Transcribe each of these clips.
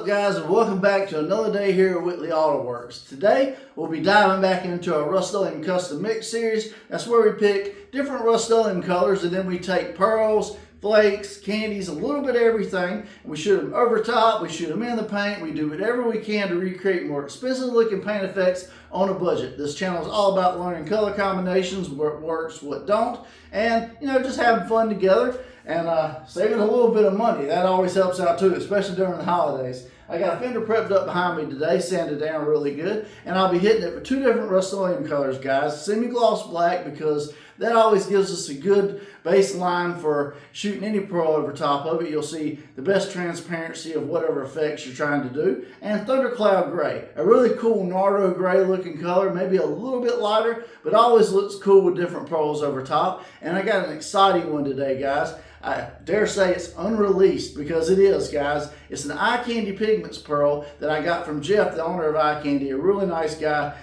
up, guys, and welcome back to another day here at Whitley Auto Works. Today we'll be diving back into our rustoleum custom mix series. That's where we pick different rustoleum colors and then we take pearls, flakes, candies, a little bit of everything, and we shoot them over top, we shoot them in the paint, we do whatever we can to recreate more expensive looking paint effects on a budget. This channel is all about learning color combinations, what works, what don't, and just having fun together and saving a little bit of money. That always helps out too, especially during the holidays. I got a fender prepped up behind me today, sanded down really good, and I'll be hitting it with two different rustoleum colors, guys. Semi-gloss black, because that always gives us a good baseline for shooting any pearl over top of it. You'll see the best transparency of whatever effects you're trying to do. And thundercloud gray, a really cool nardo gray looking color, maybe a little bit lighter, but always looks cool with different pearls over top. And I got an exciting one today, guys. I dare say it's unreleased, because it is, guys. It's an Eye Candy Pigments pearl that I got from Jeff, the owner of Eye Candy, a really nice guy.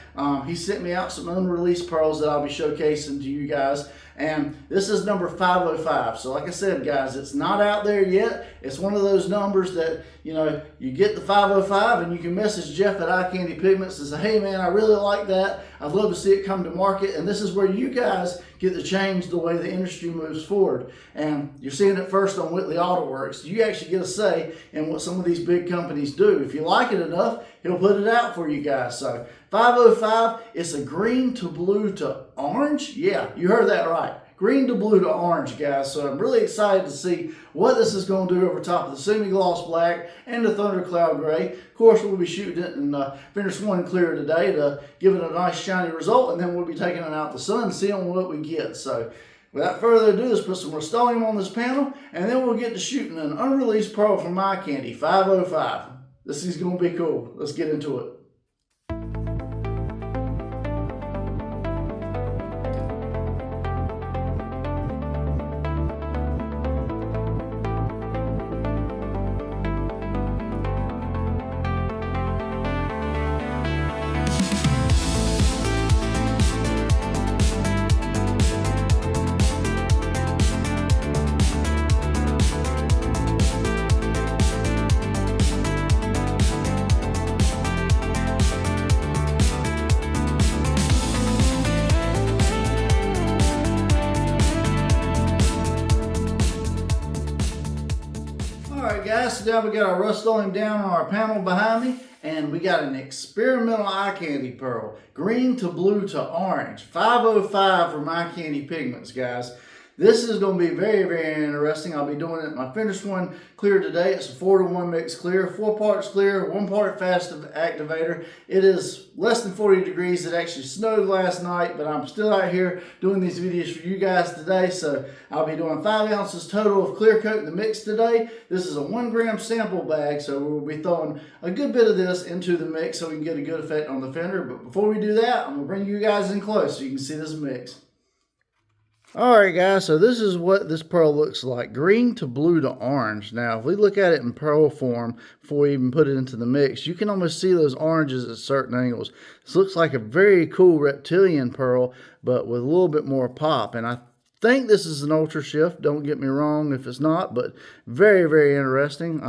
He sent me out some unreleased pearls that I'll be showcasing to you guys. And this is number 505. So like I said, guys, it's not out there yet. It's one of those numbers that, you get the 505 and you can message Jeff at Eye Candy Pigments and say, hey man, I really like that. I'd love to see it come to market. And this is where you guys get to change the way the industry moves forward. And you're seeing it first on Whitley Auto Works. You actually get a say in what some of these big companies do. If you like it enough, he'll put it out for you guys. So 505, it's a green to blue to orange. Yeah, you heard that right. Green to blue to orange, guys. So I'm really excited to see what this is going to do over top of the semi-gloss black and the thundercloud gray. Of course, we'll be shooting it in finish one clear today to give it a nice shiny result, and then we'll be taking it out in the sun and seeing what we get. So without further ado, let's put some rustoleum on this panel, and then we'll get to shooting an unreleased pearl from Eye Candy, 505. This is going to be cool. Let's get into it. Alright guys, so now we got our rustoleum down on our panel behind me, and we got an experimental Eye Candy pearl, green to blue to orange, 505 from Eye Candy Pigments, guys. This is going to be very, very interesting. I'll be doing it in my finished one clear today. It's a 4-to-1 mix clear, 4 parts clear, 1 part fast activator. It is less than 40 degrees. It actually snowed last night, but I'm still out here doing these videos for you guys today. So I'll be doing 5 ounces total of clear coat in the mix today. This is a 1 gram sample bag, so we'll be throwing a good bit of this into the mix so we can get a good effect on the fender. But before we do that, I'm going to bring you guys in close so you can see this mix. Alright guys, so this is what this pearl looks like, green to blue to orange. Now if we look at it in pearl form before we even put it into the mix, you can almost see those oranges at certain angles. This looks like a very cool reptilian pearl, but with a little bit more pop. And I think this is an ultra shift, don't get me wrong if it's not, but very, very interesting.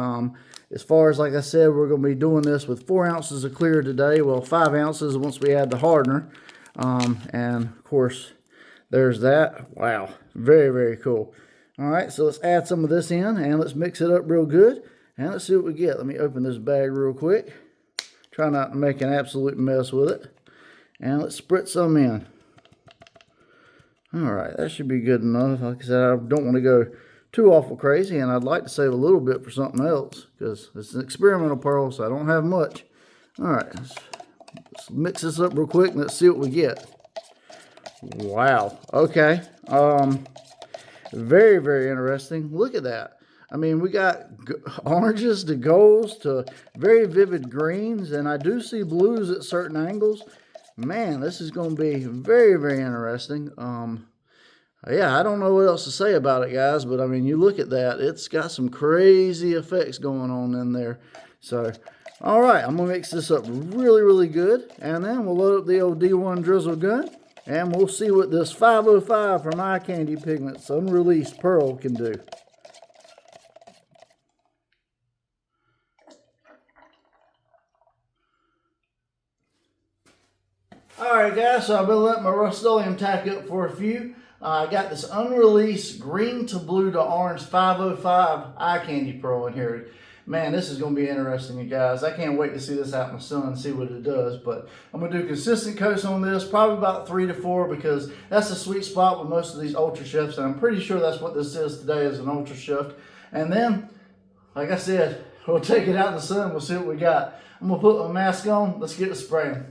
As far as, like I said, we're going to be doing this with 4 ounces of clear today, well 5 ounces once we add the hardener. And of course, there's that. Wow, very, very cool. All right, so let's add some of this in and let's mix it up real good. And let's see what we get. Let me open this bag real quick. Try not to make an absolute mess with it. And let's spritz some in. All right, that should be good enough. Like I said, I don't want to go too awful crazy, and I'd like to save a little bit for something else because it's an experimental pearl, so I don't have much. All right, let's mix this up real quick and let's see what we get. Wow. Okay. Very, very interesting. Look at that. I mean, we got oranges to golds to very vivid greens, and I do see blues at certain angles. Man, this is going to be very, very interesting. Yeah, I don't know what else to say about it, guys, but I mean, you look at that. It's got some crazy effects going on in there. So, all right, I'm going to mix this up really, really good, and then we'll load up the old D1 drizzle gun. And we'll see what this 505 from Eye Candy Pigments Unreleased Pearl can do. Alright guys, so I've been letting my rustoleum tack up for a few. I got this unreleased green to blue to orange 505 eye candy pearl in here. Man, this is going to be interesting, you guys. I can't wait to see this out in the sun and see what it does. But I'm going to do consistent coats on this, probably about 3 to 4, because that's the sweet spot with most of these ultra shifts. And I'm pretty sure that's what this is today, is an ultra shift. And then, like I said, we'll take it out in the sun. We'll see what we got. I'm going to put my mask on. Let's get to spraying.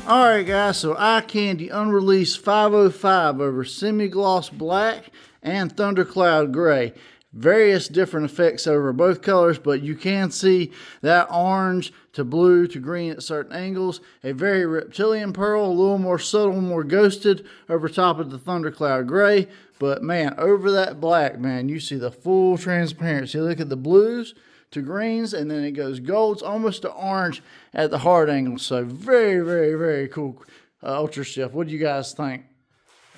Alright guys, so Eye Candy Unreleased 505 over Semi-Gloss Black and Thundercloud Gray. Various different effects over both colors, but you can see that orange to blue to green at certain angles. A very reptilian pearl, a little more subtle, more ghosted over top of the Thundercloud Gray. But man, over that black, man, you see the full transparency. Look at the blues to greens, and then it goes golds almost to orange at the hard angle. So very, very, very cool ultra shift. What do you guys think?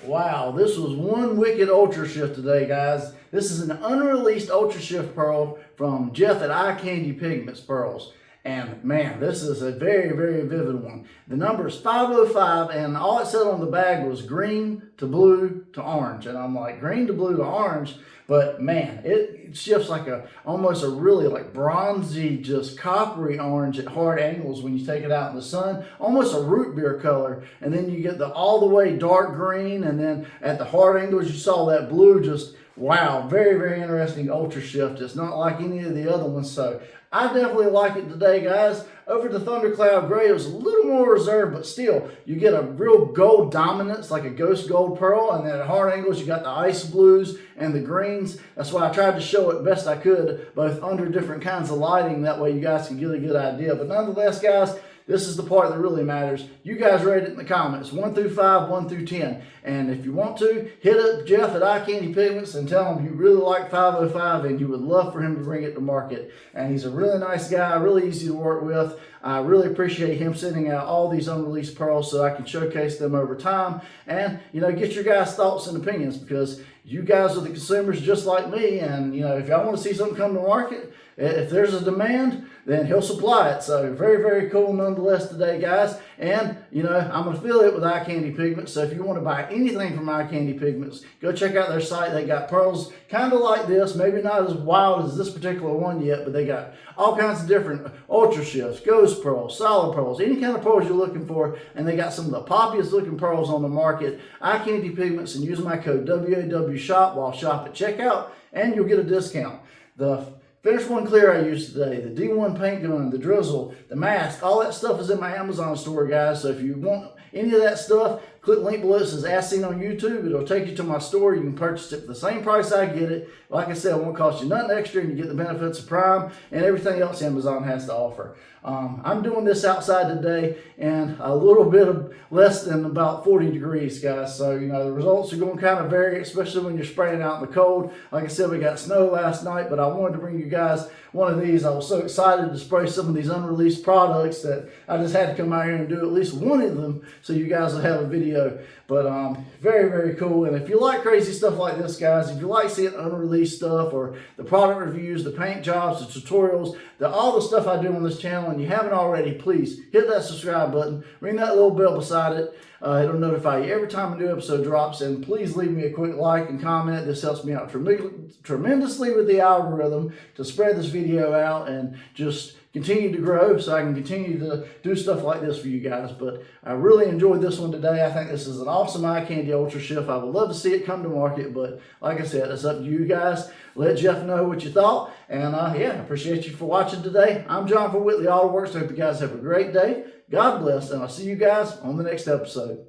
Wow, this was one wicked ultra shift today, guys. This is an unreleased ultra shift pearl from Jeff at Eye Candy Pigments Pearls. And man, this is a very, very vivid one. The number is 505, and all it said on the bag was green to blue to orange. And I'm like, green to blue to orange? But man, it shifts like almost a really like bronzy, just coppery orange at hard angles when you take it out in the sun. Almost a root beer color. And then you get the all the way dark green, and then at the hard angles you saw that blue. Just wow, very, very interesting ultra shift. It's not like any of the other ones, so I definitely like it today, guys. Over the Thundercloud Gray, it was a little more reserved, but still, you get a real gold dominance, like a ghost gold pearl, and then at hard angles, you got the ice blues and the greens. That's why I tried to show it best I could, both under different kinds of lighting. That way you guys can get a good idea. But nonetheless, guys, this is the part that really matters. You guys rate it in the comments, 1 through 5, 1 through 10. And if you want to, hit up Jeff at Eye Candy Pigments and tell him you really like 505 and you would love for him to bring it to market. And he's a really nice guy, really easy to work with. I really appreciate him sending out all these unreleased pearls so I can showcase them over time and, you know, get your guys' thoughts and opinions, because you guys are the consumers just like me. And, you know, if y'all want to see something come to market, if there's a demand, then he'll supply it. So very, very cool nonetheless today, guys. And, you know, I'm an affiliate with Eye Candy Pigments. So if you want to buy anything from Eye Candy Pigments, go check out their site. They got pearls kind of like this, maybe not as wild as this particular one yet, but they got all kinds of different ultra shifts, ghost pearls, solid pearls, any kind of pearls you're looking for. And they got some of the poppiest looking pearls on the market. Eye Candy Pigments, and use my code WAWSHOP while shop at checkout, and you'll get a discount. The Finish One Clear I used today, the D1 paint gun, the drizzle, the mask, all that stuff is in my Amazon store, guys. So if you want any of that stuff, click the link below. It says As Seen on YouTube. It'll take you to my store. You can purchase it for the same price I get it. Like I said, it won't cost you nothing extra, and you get the benefits of Prime and everything else Amazon has to offer. I'm doing this outside today, and a little bit of less than about 40 degrees, guys. So, you know, the results are going to kind of vary, especially when you're spraying out in the cold. Like I said, we got snow last night, but I wanted to bring you guys one of these. I was so excited to spray some of these unreleased products that I just had to come out here and do at least one of them so you guys will have a video. But very, very cool. And if you like crazy stuff like this, guys, if you like seeing unreleased stuff or the product reviews, the paint jobs, the tutorials, all the stuff I do on this channel, and you haven't already, please hit that subscribe button, ring that little bell beside it. It'll notify you every time a new episode drops, and please leave me a quick like and comment. This helps me out tremendously with the algorithm to spread this video out and just continue to grow so I can continue to do stuff like this for you guys. But I really enjoyed this one today. I think this is an awesome Eye Candy Ultra Shift. I would love to see it come to market, but like I said, it's up to you guys. Let Jeff know what you thought. And yeah, I appreciate you for watching today. I'm John for Whitley Auto Works. I hope you guys have a great day. God bless, and I'll see you guys on the next episode.